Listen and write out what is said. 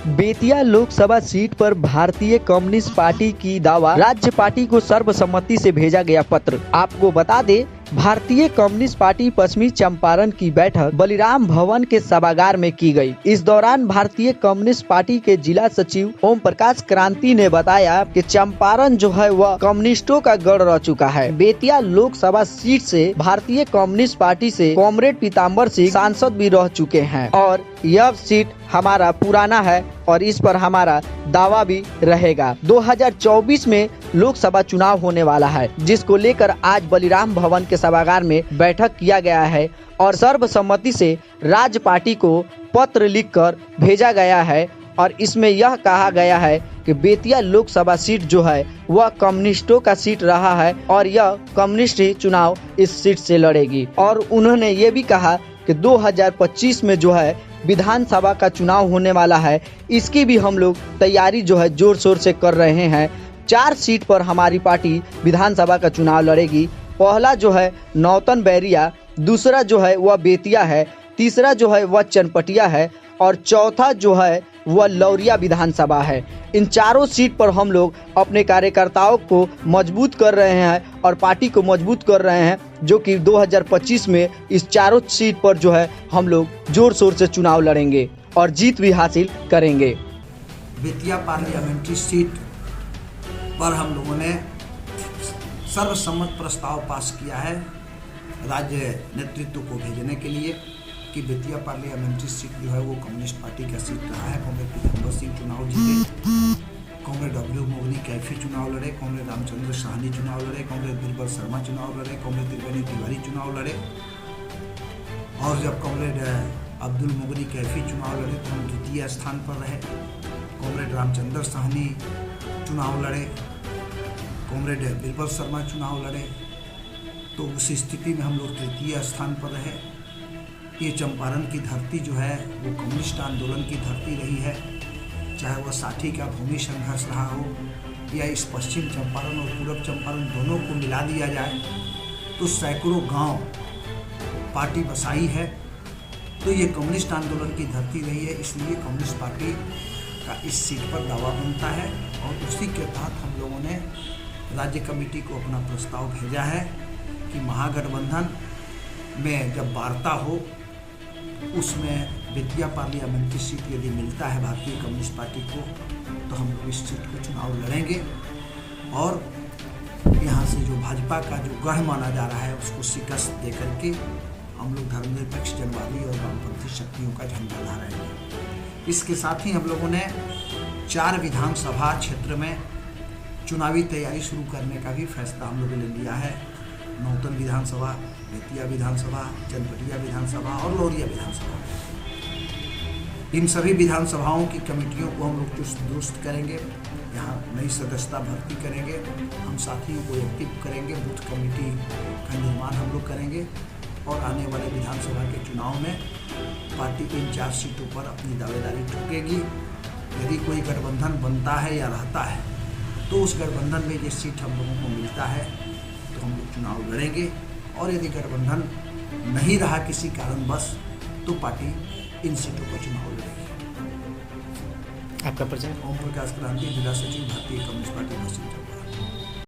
Bettiah Lok Sabha seat पर भारतीय communist party की दावा, राज्य पार्टी को सर्वसम्मति से भेजा गया पत्र। आपको बता दें, भारतीय कम्युनिस्ट पार्टी पश्चिमी चंपारण की बैठक बलिराम भवन के सभागार में की गई। इस दौरान भारतीय कम्युनिस्ट पार्टी के जिला सचिव ओम प्रकाश क्रांति ने बताया कि चंपारण जो है वह कम्युनिस्टों का गढ़ रह चुका है। बेतिया लोकसभा सीट से भारतीय कम्युनिस्ट पार्टी से कॉमरेड पीताम्बर सिंह सांसद भी रह चुके हैं और यह सीट हमारा पुराना है और इस पर हमारा दावा भी रहेगा। 2024 में लोकसभा चुनाव होने वाला है, जिसको लेकर आज बलिराम भवन के सभागार में बैठक किया गया है और सर्वसम्मति से राज्य पार्टी को पत्र लिखकर भेजा गया है और इसमें यह कहा गया है कि बेतिया लोकसभा सीट जो है वह कम्युनिस्टों का सीट रहा है और यह कम्युनिस्ट ही चुनाव इस सीट से लड़ेगी। और उन्होंने ये भी कहा कि 2025 में जो है विधानसभा का चुनाव होने वाला है, इसकी भी हम लोग तैयारी जो है जोर शोर से कर रहे हैं। 4 सीट पर हमारी पार्टी विधानसभा का चुनाव लड़ेगी। पहला जो है नौतन बैरिया, दूसरा जो है वह बेतिया है, तीसरा जो है वह चनपटिया है और चौथा जो है वह लौरिया विधानसभा है। इन चारों सीट पर हम लोग अपने कार्यकर्ताओं को मजबूत कर रहे हैं और पार्टी को मजबूत कर रहे हैं, जो कि 2025 में इस चारों सीट पर जो है हम लोग जोर शोर से चुनाव लड़ेंगे और जीत भी हासिल करेंगे। बेतिया पार्लियामेंट्री सीट पर हम लोगों ने सर्वसम्मत प्रस्ताव पास किया है राज्य नेतृत्व को भेजने के लिए कि बेतिया पार्लियामेंट्री सीट जो है वो कम्युनिस्ट पार्टी का सीट रहा है। कॉमरेड पीताम्बर सिंह चुनाव जीते, कॉमरेड डब्ल्यू मोगनी कैफी चुनाव लड़े, कॉमरेड रामचंद्र साहनी चुनाव लड़े, कॉमरेड बीरबल शर्मा चुनाव लड़े, कॉमरेड त्रिवेणी तिवारी चुनाव लड़े और जब कॉमरेड अब्दुल मोगनी कैफी चुनाव लड़े तो हम द्वितीय स्थान पर रहे। कॉमरेड रामचंद्र साहनी चुनाव लड़े, कॉमरेड बीरबल शर्मा चुनाव लड़े, तो उस स्थिति में हम लोग तृतीय स्थान पर रहे। ये चंपारण की धरती जो है वो कम्युनिस्ट आंदोलन की धरती रही है, चाहे वह साठी का भूमि संघर्ष रहा हो या इस पश्चिम चंपारण और पूर्व चंपारण दोनों को मिला दिया जाए तो सैकड़ों गांव पार्टी बसाई है। तो ये कम्युनिस्ट आंदोलन की धरती रही है, इसलिए कम्युनिस्ट पार्टी का इस सीट पर दावा बनता है और उसी के तहत हम लोगों ने राज्य कमेटी को अपना प्रस्ताव भेजा है कि महागठबंधन में जब वार्ता हो उसमें बेतिया पार्लियामेंट्री सीट यदि मिलता है भारतीय कम्युनिस्ट पार्टी को तो हम लोग इस सीट को चुनाव लड़ेंगे और यहाँ से जो भाजपा का जो गढ़ माना जा रहा है उसको शिकस्त दे करके हम लोग धर्मनिरपेक्ष जनवादी और वामपंथी शक्तियों का झंडा लहराएंगे। इसके साथ ही हम लोगों ने 4 विधानसभा क्षेत्र में चुनावी तैयारी शुरू करने का भी फैसला हम लोगों ने लिया है। नौतन विधानसभा, बेतिया विधानसभा, चनपटिया विधानसभा और लौरिया विधानसभा, इन सभी विधानसभाओं की कमेटियों को हम लोग चुस्त दुरुस्त करेंगे। यहाँ नई सदस्यता भर्ती करेंगे, हम साथियों को एक्टिव करेंगे, बूथ कमेटी का निर्माण हम लोग करेंगे और आने वाले विधानसभा के चुनाव में पार्टी इन 4 सीटों पर अपनी दावेदारी ठोकेगी। यदि कोई गठबंधन बनता है या रहता है तो उस गठबंधन में ये सीट हम लोगों को मिलता है तो हम लोग चुनाव लड़ेंगे और यदि गठबंधन नहीं रहा किसी कारणवश तो पार्टी इन सीटों पर चुनाव लड़ेगी। आपका परिचय? ओम प्रकाश क्रांति, जिला सचिव, भारतीय कम्युनिस्ट पार्टी।